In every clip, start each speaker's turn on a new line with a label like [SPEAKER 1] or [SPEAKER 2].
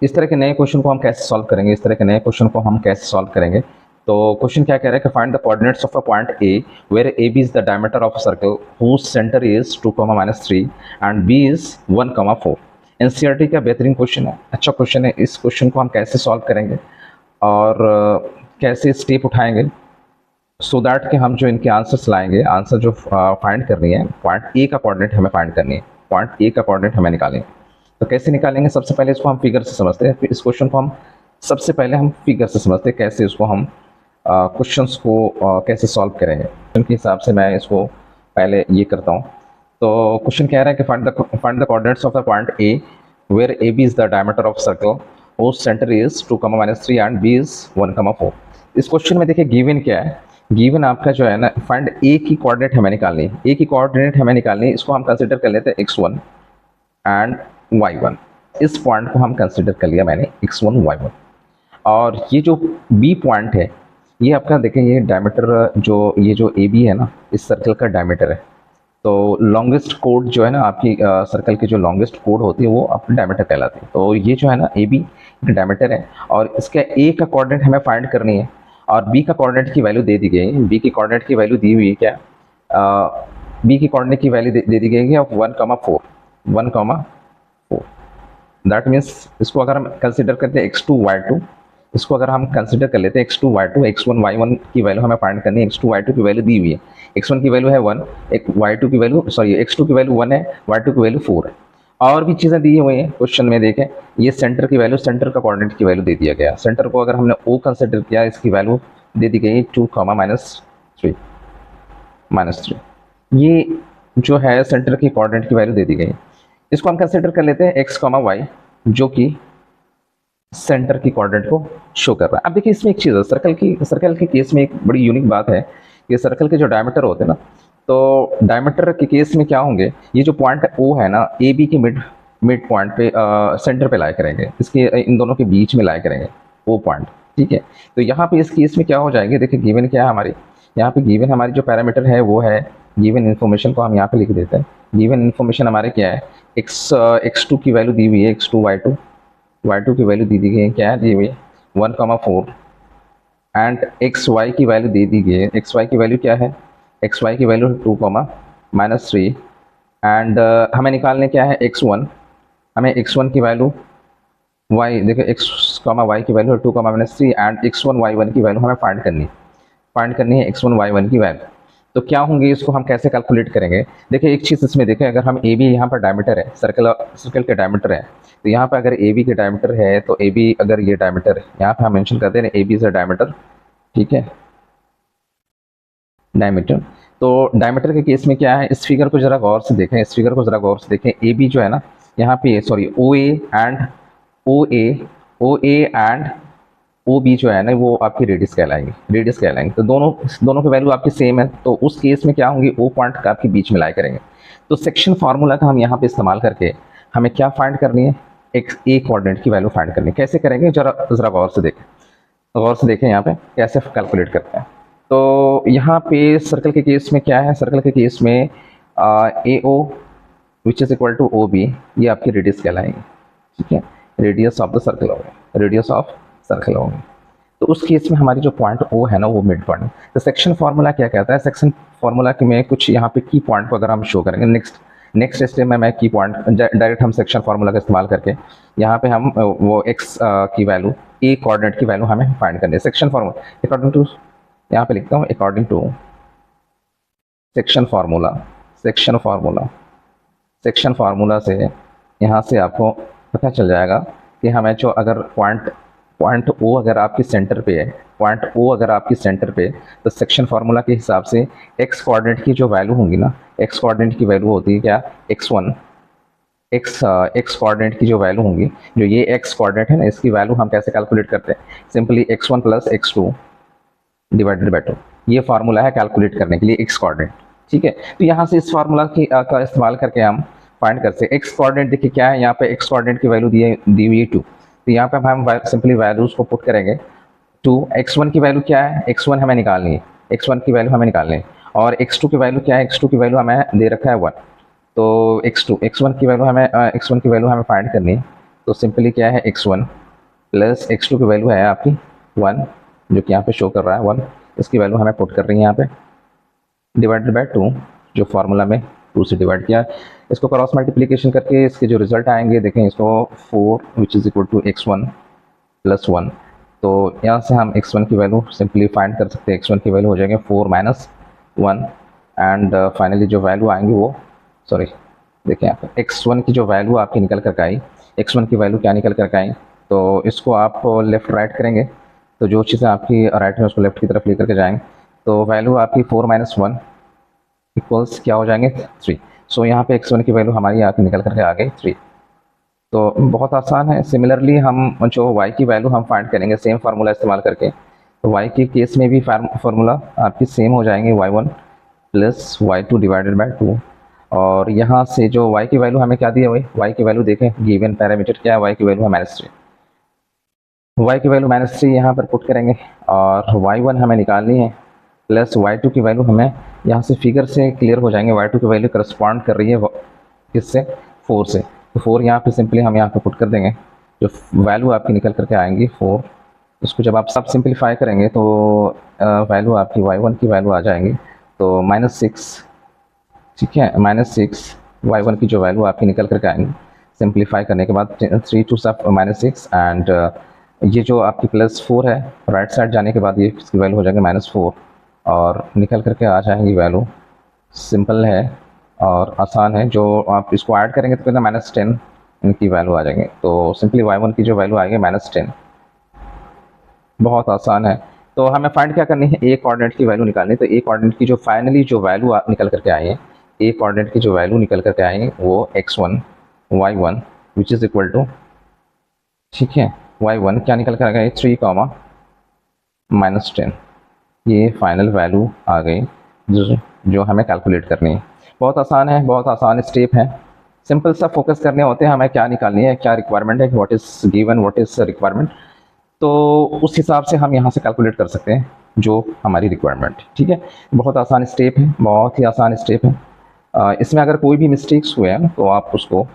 [SPEAKER 1] इस तरह के नए क्वेश्चन को हम कैसे सॉल्व करेंगे, इस तरह के नए क्वेश्चन को हम कैसे सॉल्व करेंगे। तो क्वेश्चन क्या कह रहा है कि find the coordinates of a point A where A B is the diameter of a circle whose centre is 2, -3 and B is 1, 4। NCERT का बेहतरीन क्वेश्चन है, अच्छा क्वेश्चन है। इस क्वेश्चन को हम कैसे सॉल्व करेंगे और कैसे स्टेप उठाएंगे सो दैट कि हम जो इनके आंसर्स लाएंगे, आंसर जो फाइंड करनी है, पॉइंट ए का कोऑर्डिनेट हमें फाइंड करनी है, पॉइंट ए का कोऑर्डिनेट हमें निकालेंगे। तो कैसे निकालेंगे, सबसे पहले इसको हम फिगर से समझते हैं। इस क्वेश्चन को हम सबसे पहले हम फिगर से समझते हैं, कैसे इसको हम क्वेश्चंस को कैसे सॉल्व करेंगे। उनके हिसाब से मैं इसको पहले ये करता हूँ। तो क्वेश्चन कह रहा है कि find the coordinates of the point A where A B is the diameter of circle whose centre is 2, -3 and B is 1, 4। इस क्वेश्चन में देखिए गिवन क्या है, गिवन आपका जो है ना, फाइंड ए की कोऑर्डिनेट हमें निकालनी है, ए की कोऑर्डिनेट हमें निकालनी है। इसको हम कंसिडर कर लेते हैं x1 एंड y1। इस पॉइंट को हम कंसिडर कर लिया मैंने x1 y1। और ये जो b पॉइंट है, ये आपका देखें, ये डायमीटर जो ये जो ए बी है ना, इस सर्कल का डायमीटर है। तो लॉन्गेस्ट कोड जो है ना आपकी सर्कल की जो लॉन्गेस्ट कोड होती है वो आपकी डायमीटर कहलाती है। तो ये जो है ना ए बी डायमीटर है और इसका ए का कोऑर्डिनेट हमें फाइंड करनी है और बी का कोऑर्डिनेट की वैल्यू दे दी गई है। बी की कोऑर्डिनेट की वैल्यू दी हुई है क्या, बी की कोऑर्डिनेट की वैल्यू दे दी गई है 1, 4। दैट मीन्स इसको अगर हम कंसिडर करते हैं x2 y2, इसको अगर हम कंसिडर कर लेते हैं x2 y2, x1 y1 की वैल्यू हमें फाइंड करनी है। x2 y2 की वैल्यू दी हुई है, x1 की वैल्यू है 1, एक y2 की वैल्यू x2 की वैल्यू 1 है, y2 की वैल्यू 4 है। और भी चीज़ें दी हुई हैं क्वेश्चन में, देखें ये सेंटर की वैल्यू, सेंटर का कोऑर्डिनेट की वैल्यू दे दिया गया। सेंटर को अगर हमने O कंसिडर किया, इसकी वैल्यू दे दी गई 2, -3। ये जो है सेंटर की कोऑर्डिनेट की वैल्यू दे दी गई। इसको हम कंसिडर कर लेते हैं x, y, जो कि सेंटर की कोऑर्डिनेट को शो कर रहा है। अब देखिए इसमें एक चीज़ है, सर्कल के केस में एक बड़ी यूनिक बात है कि सर्कल के जो डायमीटर होते हैं ना, तो डायमीटर के केस में क्या होंगे, ये जो पॉइंट O है ना, ए बी के मिड पॉइंट पे सेंटर पे लाया करेंगे, इसके इन दोनों के बीच में लाया करेंगे O पॉइंट, ठीक है। तो यहाँ पे इस केस में क्या हो जाएंगे, देखिए गिवन क्या है हमारी, यहाँ पे गिवन हमारी जो पैरामीटर है वो है, गिवन इन्फॉर्मेशन को हम यहाँ पे लिख देते हैं। गिवन इन्फॉर्मेशन हमारे क्या है, x2 की वैल्यू दी हुई है, x2 y2 की वैल्यू दी गई है, क्या दी हुई है 1, 4 एंड xy की वैल्यू दे दी गई है। xy की वैल्यू क्या है, xy की वैल्यू 2, -3 एंड हमें निकालने क्या है x1, हमें x1 की वैल्यू y, देखिए x, y की वैल्यू 2, -3 एंड x1 y1 की वैल्यू हमें फाइंड करनी है x1 y1 की वैल्यू। तो क्या होंगे, इसको हम कैसे कैलकुलेट करेंगे। देखिए एक चीज़ इसमें देखें, अगर हम ए बी यहाँ पर डायमीटर है, सर्कल के डायमीटर है, तो यहाँ पर अगर ए बी के डायमीटर है, तो ए बी अगर ये डायमीटर है, यहाँ पे हम मेंशन करते हैं ए बी से डायमीटर, ठीक है, डायमीटर। तो डायमीटर के केस में क्या है, इस फिगर को जरा गौर से देखें, इस फिगर को जरा गौर से देखें। ए बी जो है ना, यहाँ पे ओ ए एंड ओ बी जो है ना, वो आपकी रेडियस कहलाएंगे। तो दोनों की वैल्यू आपकी सेम है, तो उस केस में क्या होंगी, ओ पॉइंट का आपके बीच में लाया करेंगे। तो सेक्शन फार्मूला का हम यहाँ पे इस्तेमाल करके हमें क्या फाइंड करनी है, एक ए कोऑर्डिनेट की वैल्यू फाइंड करनी है। कैसे करेंगे, जरा गौर से देखें यहाँ पे कैसे कैलकुलेट करते हैं। तो यहाँ पे सर्कल के केस में क्या है, सर्कल के केस में A O which is equal to O B, ये आपकी रेडियस कहलाएंगे, ठीक है, रेडियस ऑफ द सर्कल होंगे। तो उस केस में हमारी जो पॉइंट O है ना, वो मिड पॉइंट। तो सेक्शन फार्मूला क्या कहता है, सेक्शन फार्मूला के में कुछ यहाँ पे की पॉइंट को अगर हम शो करेंगे, नेक्स्ट स्टेप में मैं की पॉइंट डायरेक्ट हम सेक्शन फार्मूला का इस्तेमाल करके यहाँ पे हम वो x की वैल्यू, ए कोऑर्डिनेट की वैल्यू हमें फाइंड करनी है। सेक्शन फार्मूला अकॉर्डिंग टू, यहाँ पे लिखता हूँ अकॉर्डिंग टू सेक्शन फार्मूला से यहाँ से आपको पता चल जाएगा कि हमें जो अगर पॉइंट O अगर आपकी सेंटर पे है, तो सेक्शन फार्मूला के हिसाब से x कोऑर्डिनेट की जो वैल्यू होंगी ना, x कोऑर्डिनेट की वैल्यू होती है क्या, x1, x कोऑर्डिनेट की जो वैल्यू होंगी, जो ये x कोऑर्डिनेट है ना, इसकी वैल्यू हम कैसे कैलकुलेट करते हैं, simply x1 + x2 divided by 2। ये फार्मूला है कैलकुलेट करने के लिए x कोऑर्डिनेट, ठीक है। तो यहाँ से इस फार्मूला का इस्तेमाल करके हम फाइंड करते हैं। x कोऑर्डिनेट देखिए क्या है, यहाँ पे x कोऑर्डिनेट की वैल्यू दी हुई है 2, तो यहाँ पे हम सिंपली वैल्यूज को पुट करेंगे। 2, x1 की वैल्यू क्या है, x1 हमें निकालनी है, और x2 की वैल्यू क्या है, x2 की वैल्यू हमें दे रखा है 1। तो x1 की वैल्यू हमें फाइंड करनी है। तो सिंपली क्या है x1 प्लस x2 की वैल्यू है आपकी 1, जो कि यहाँ पे शो कर रहा है 1, इसकी वैल्यू हमें पुट कर रही है यहाँ पे, डिवाइडेड बाय 2, जो फार्मूला में 2 से डिवाइड किया। इसको क्रॉस मल्टीप्लिकेशन करके इसके जो रिजल्ट आएंगे देखें, इसको 4 which is equal to x1 plus 1, तो यहाँ से हम x1 की वैल्यू सिंपली फाइंड कर सकते हैं। x1 की वैल्यू हो जाएंगे 4 माइनस 1, एंड फाइनली जो वैल्यू आएंगी वो, सॉरी देखिए यहाँ पर x1 की जो वैल्यू आपकी निकल कर आई, x1 की वैल्यू क्या निकल कर आई, तो इसको आप लेफ़्ट राइट करेंगे, तो जो चीज़ें आपकी राइट में उसको लेफ्ट की तरफ लेकर के जाएंगे, तो वैल्यू आपकी 4 माइनस 1 इक्वल्स क्या हो जाएंगे 3। सो यहाँ पे x1 की वैल्यू हमारी यहाँ निकल करके आ गई 3। तो बहुत आसान है। सिमिलरली हम जो y की वैल्यू हम फाइंड करेंगे सेम फार्मूला इस्तेमाल करके, तो y के केस में भी फार्मूला आपकी सेम हो जाएंगे, y1 plus y2 divided by 2, और यहाँ से जो y की वैल्यू हमें क्या दी है, वही y की वैल्यू देखें, गिवन पैरामीटर क्या है, y की वैल्यू है -3, y की वैल्यू -3 यहाँ पर पुट करेंगे, और y1 हमें निकालनी है, प्लस y2 की वैल्यू हमें यहाँ से फिगर से क्लियर हो जाएंगे, y2 की वैल्यू करस्पॉन्ड कर रही है किससे, 4 से, तो 4 यहाँ पे सिंपली हम यहाँ पे पुट कर देंगे, जो वैल्यू आपकी निकल करके आएंगी 4, उसको जब आप सब सिंपलीफाई करेंगे तो वैल्यू आपकी y1 की वैल्यू आ जाएंगी, तो -6, ठीक है, -6 y1 की जो वैल्यू आपकी निकल करके आएंगी, सिंपलीफाई करने के बाद 3 टू सब -6, एंड ये जो आपकी +4 है राइट साइड जाने के बाद ये इसकी वैल्यू हो जाएगी -4, और निकल करके आ जाएंगी वैल्यू, सिंपल है और आसान है। जो आप इसको ऐड करेंगे तो कितना -10 इनकी वैल्यू आ जाएंगे, तो सिंपली y1 की जो वैल्यू आएगी -10, बहुत आसान है। तो हमें फाइंड क्या करनी है, ए कोऑर्डिनेट की वैल्यू निकालनी है, तो ए कोऑर्डिनेट की जो फाइनली जो वैल्यू निकल करके आई है, ए कोऑर्डिनेट की जो वैल्यू निकल करके आई है वो x1 y1 which is equal to, ठीक है, y1 क्या निकल कर आ गई 3, -10, ये फाइनल वैल्यू आ गई जो हमें कैलकुलेट करनी है। बहुत आसान है, बहुत आसान स्टेप है, सिंपल सा फोकस करने होते हैं, हमें क्या निकालनी है, क्या रिक्वायरमेंट है, what is given, what is requirement, तो उस हिसाब से हम यहाँ से कैलकुलेट कर सकते हैं जो हमारी रिक्वायरमेंट, ठीक है। बहुत आसान स्टेप है, बहुत ही आसान स्टेप है। इसमें अगर कोई भी मिस्टेक्स हुए हैं तो आप उसको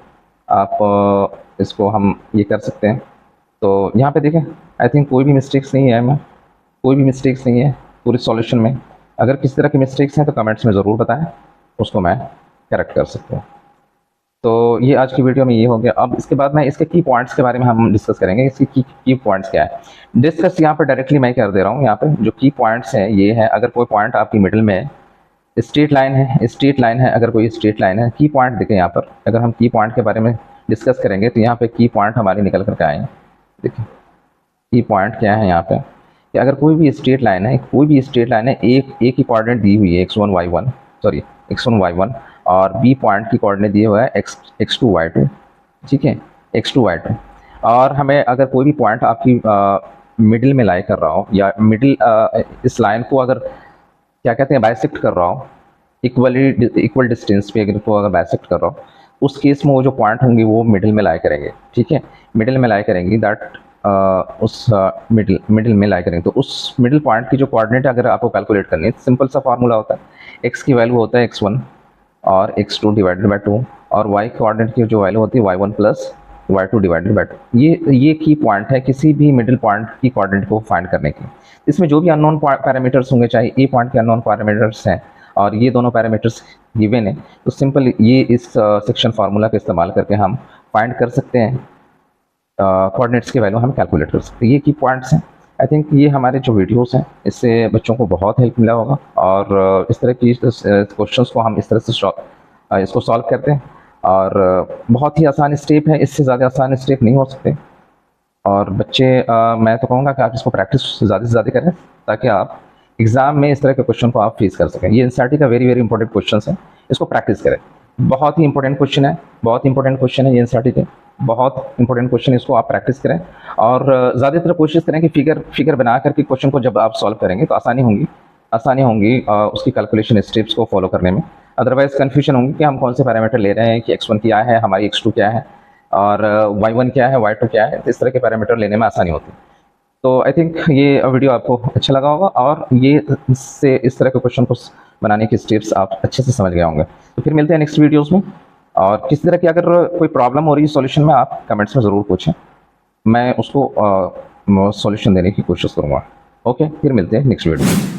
[SPEAKER 1] इसको हम ये कर सकते हैं। तो यहाँ पे देखें, आई थिंक कोई भी मिस्टेक्स नहीं है, मैं कोई भी मिस्टेक्स नहीं है पूरे सॉल्यूशन में। अगर किसी तरह की मिस्टेक्स हैं तो कमेंट्स में ज़रूर बताएं, उसको मैं करेक्ट कर सकता हूँ। तो ये आज की वीडियो में ये हो गया। अब इसके बाद में इसके की पॉइंट्स के बारे में हम डिस्कस करेंगे, इसकी की पॉइंट्स क्या है। डिस्कस यहाँ पर डायरेक्टली मैं कर दे रहा हूँ, यहाँ पे जो की पॉइंट्स हैं ये है, अगर कोई पॉइंट आपकी मिडिल में है, स्ट्रेट लाइन है, स्ट्रेट लाइन है, अगर कोई स्ट्रेट लाइन है, की पॉइंट देखें यहाँ पर, अगर हम की पॉइंट के बारे में डिस्कस करेंगे तो यहाँ पे की पॉइंट हमारे निकल करके आएँ। देखिए की पॉइंट क्या है यहाँ पे, कि अगर कोई भी स्ट्रेट लाइन है, एक ही कोऑर्डिनेट दी हुई है x1 y1, और बी पॉइंट की कोऑर्डिनेट दिए हुआ है x2 y2, ठीक है, x2 y2, और हमें अगर कोई भी पॉइंट आपकी मिडिल में लाई कर रहा हो, या मिडिल इस लाइन को अगर क्या कहते हैं बाइसेक्ट कर रहा हो, इक्वल डिस्टेंस पे अगर को अगर बाइसेक्ट कर रहा हो, उस केस में वो जो पॉइंट होंगे वो मिडिल में लाई करेंगे, ठीक है, मिडिल में लाई करेंगी, दैट उस मिडिल में लाई करेंगे। तो उस मिडिल पॉइंट की जो कोऑर्डिनेट अगर आपको कैलकुलेट करनी है, सिंपल सा फार्मूला होता है, x की वैल्यू होता है x1 और x2 डिवाइडेड बाय 2, और y कोऑर्डिनेट की जो वैल्यू होती है y1 plus y2 divided by 2। ये की पॉइंट है किसी भी मिडिल पॉइंट की कोऑर्डिनेट को फाइंड करने की। इसमें जो भी अननोन पैरामीटर्स होंगे, चाहे ए पॉइंट के अननोन पैरामीटर्स हैं और ये दोनों पैरामीटर्स गिवन है, तो सिंपल ये इस सेक्शन फार्मूला का इस्तेमाल करके हम फाइंड कर सकते हैं, कोऑर्डिनेट्स की वैल्यू हम कैलकुलेट कर सकते हैं। ये की पॉइंट्स हैं। आई थिंक ये हमारे जो वीडियोस हैं इससे बच्चों को बहुत हेल्प मिला होगा, और इस तरह की क्वेश्चंस को हम इस तरह से इसको सॉल्व करते हैं, और बहुत ही आसान स्टेप है, इससे ज़्यादा आसान स्टेप नहीं हो सकते। और बच्चे मैं तो कहूँगा कि आप इसको प्रैक्टिस ज़्यादा से ज़्यादा करें, ताकि आप एग्ज़ाम में इस तरह के क्वेश्चन को आप फेस कर सकें। ये एनसीईआरटी का वेरी इंपॉर्टेंट क्वेश्चन है, इसको प्रैक्टिस करें। बहुत ही इंपॉर्टेंट क्वेश्चन है, बहुत इंपॉर्टेंट क्वेश्चन है ये एनसीईआरटी के, बहुत इंपॉर्टेंट क्वेश्चन, इसको आप प्रैक्टिस करें, और ज़्यादातर कोशिश करें कि फिगर बना करके क्वेश्चन को जब आप सॉल्व करेंगे तो आसानी होंगी उसकी कैलकुलेशन स्टेप्स को फॉलो करने में। अदरवाइज कन्फ्यूजन होंगी कि हम कौन से पैरामीटर ले रहे हैं, कि x1 क्या है, हमारी x2 क्या है, और y1 क्या है, y2 क्या है, इस तरह के पैरामीटर लेने में आसानी होती है। तो आई थिंक ये वीडियो आपको अच्छा लगा होगा, और ये इससे इस तरह के क्वेश्चन को बनाने की स्टेप्स आप अच्छे से समझ गए होंगे। तो फिर मिलते हैं नेक्स्ट वीडियोज़ में। और किसी तरह की अगर कोई प्रॉब्लम हो रही है सॉल्यूशन में, आप कमेंट्स में ज़रूर पूछें, मैं उसको सॉल्यूशन देने की कोशिश करूँगा। ओके, फिर मिलते हैं नेक्स्ट वीडियो में।